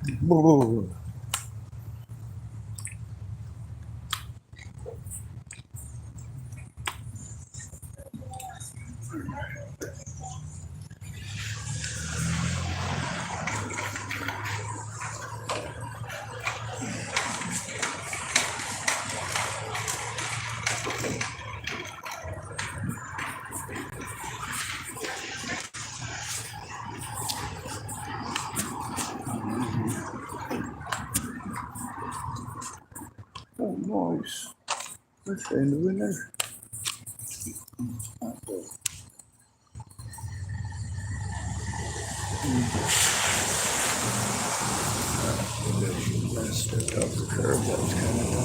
Boo. Oh, nice. That's the end of the window. Let's step up the curve. That's kind of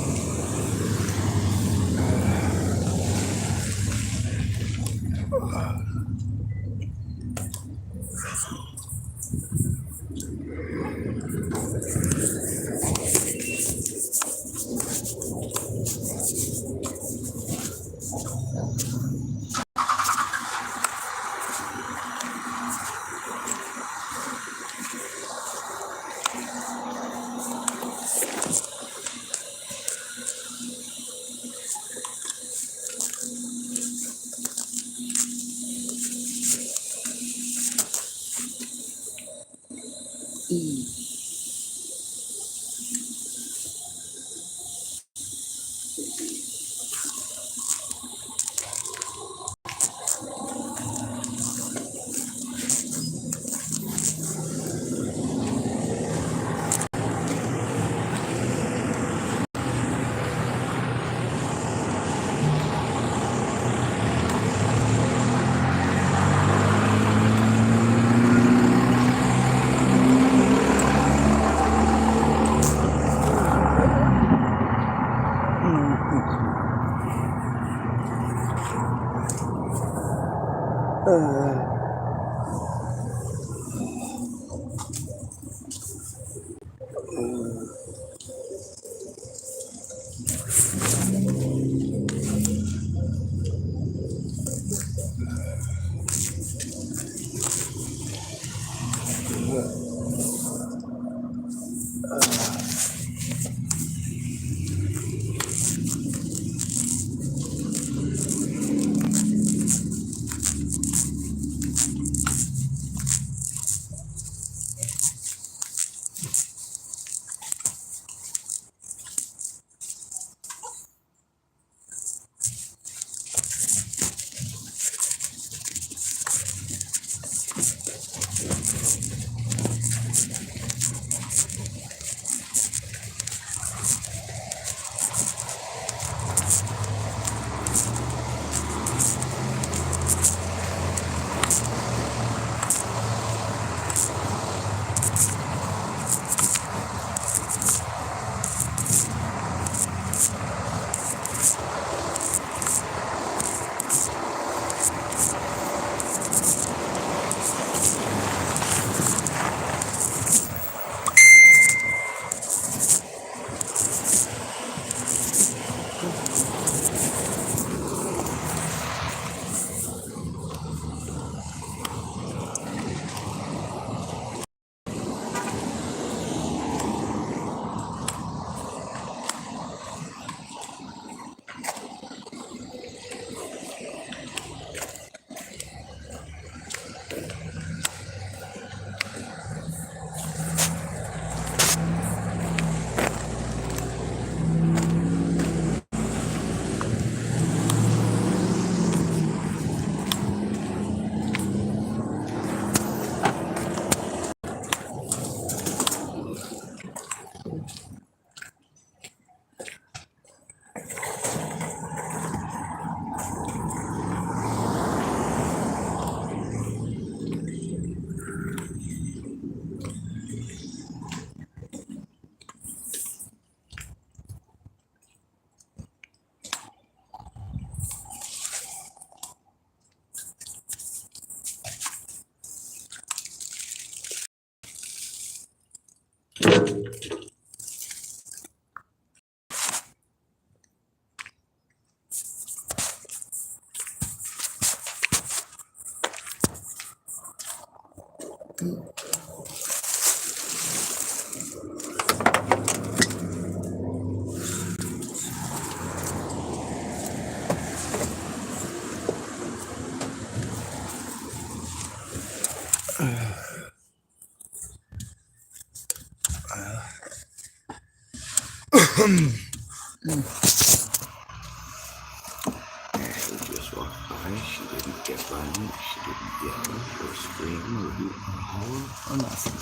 Ashley just walked by. She didn't get violent. She didn't yell or scream or hoot or holler or nothing.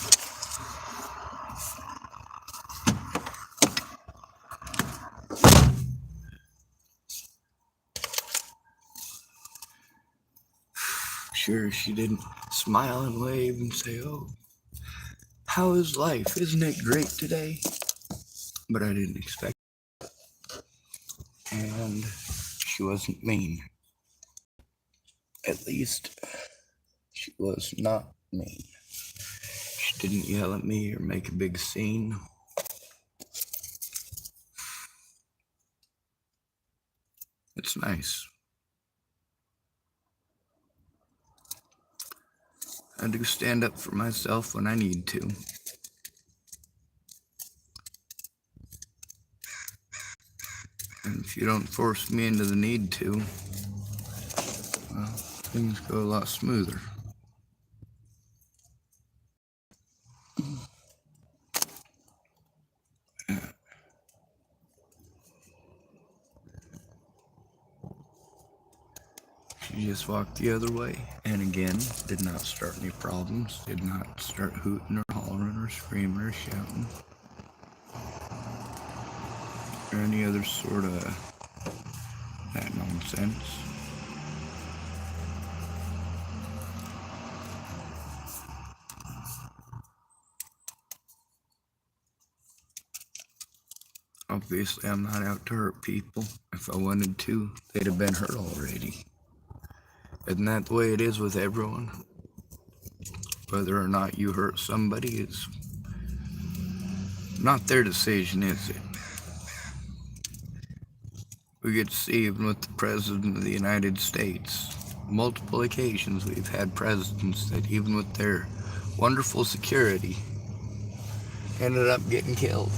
Sure, she didn't smile and wave and say, "Oh, how is life? Isn't it great today?" But I didn't expect it. And she wasn't mean. At least, she was not mean. She didn't yell at me or make a big scene. It's nice. I do stand up for myself when I need to. And if you don't force me into the need to, well, things go a lot smoother. She just walked the other way, and again, did not start any problems, did not start hooting or hollering or screaming or shouting, or any other sort of that nonsense. Obviously, I'm not out to hurt people. If I wanted to, they'd have been hurt already. Isn't that the way it is with everyone? Whether or not you hurt somebody is not their decision, is it? We get to see, even with the President of the United States, multiple occasions we've had presidents that, even with their wonderful security, ended up getting killed.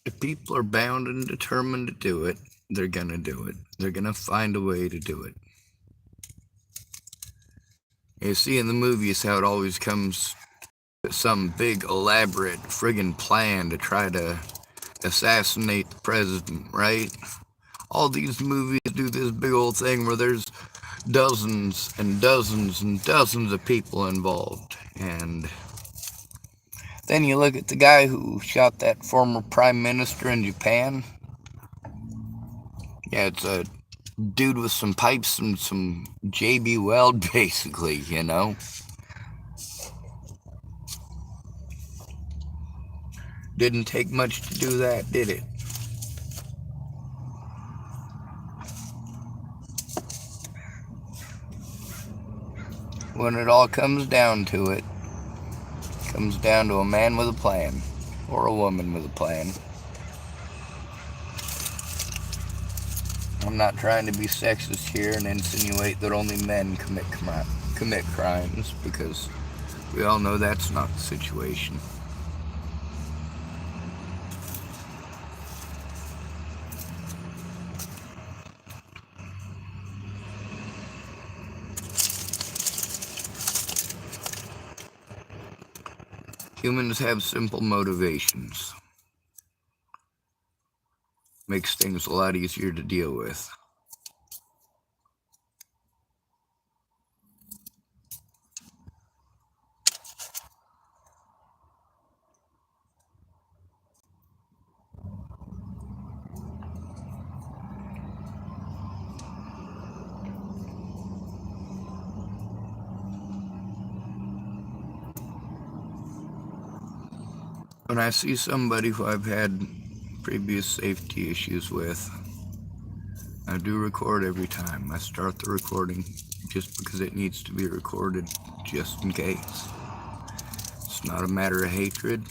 If people are bound and determined to do it, they're gonna do it. They're gonna find a way to do it. You see in the movies how it always comes to some big elaborate friggin' plan to try to assassinate the president, right? All these movies do this big old thing where there's dozens and dozens and dozens of people involved. And then you look at the guy who shot that former prime minister in Japan. Yeah, it's a dude with some pipes and some JB Weld, basically, you know. Didn't take much to do that, did it? When it all comes down to it, comes down to a man with a plan, or a woman with a plan. I'm not trying to be sexist here and insinuate that only men commit crimes, because we all know that's not the situation. Humans have simple motivations. Makes things a lot easier to deal with. When I see somebody who I've had previous safety issues with, I do record every time. I start the recording just because it needs to be recorded, just in case. It's not a matter of hatred,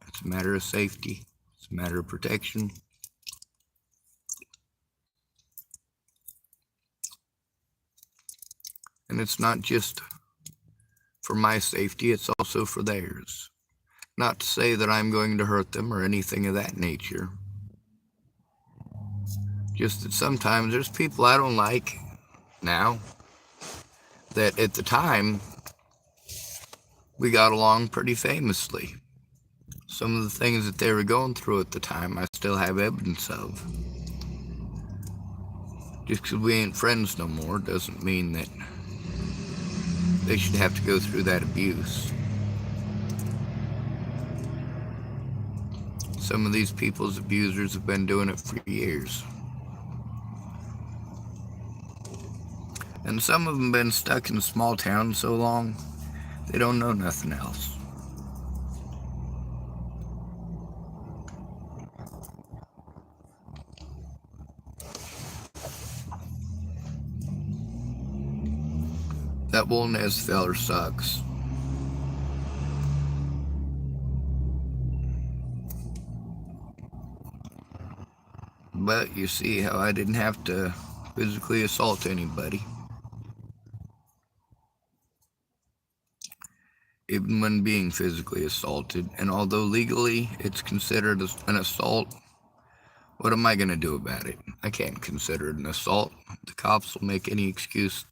it's a matter of safety, it's a matter of protection. And it's not just for my safety, it's also for theirs. Not to say that I'm going to hurt them or anything of that nature. Just that sometimes there's people I don't like now that at the time we got along pretty famously. Some of the things that they were going through at the time I still have evidence of. Just because we ain't friends no more doesn't mean that they should have to go through that abuse. Some of these people's abusers have been doing it for years. And some of them been stuck in a small town so long, they don't know nothing else. That Wolnez feller sucks. But you see how I didn't have to physically assault anybody. Even when being physically assaulted, and although legally it's considered an assault, what am I going to do about it? I can't consider it an assault. The cops will make any excuse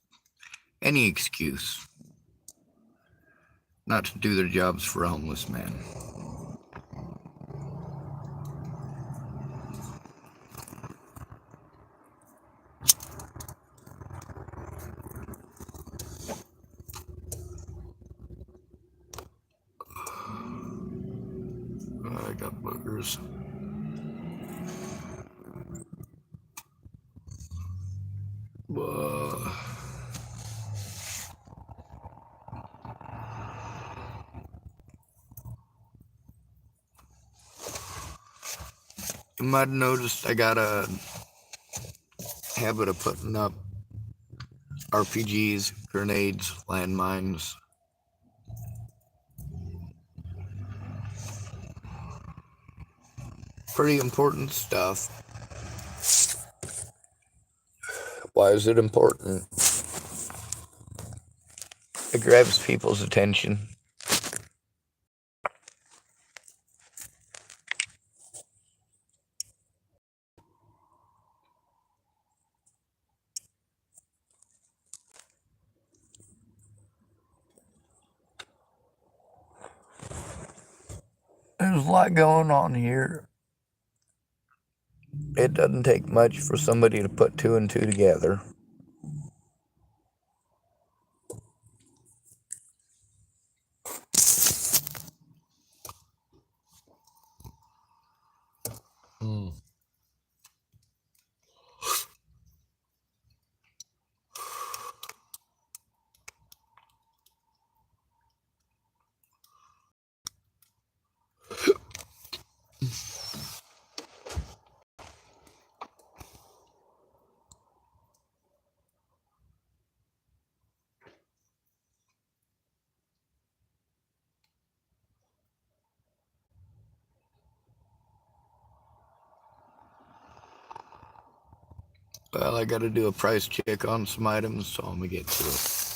not to do their jobs for a homeless man. I got boogers. You might have noticed I got a habit of putting up RPGs, grenades, landmines. Pretty important stuff. Why is it important? It grabs people's attention. There's a lot going on here. It doesn't take much for somebody to put two and two together. Well, I gotta do a price check on some items, so I'm gonna get to it.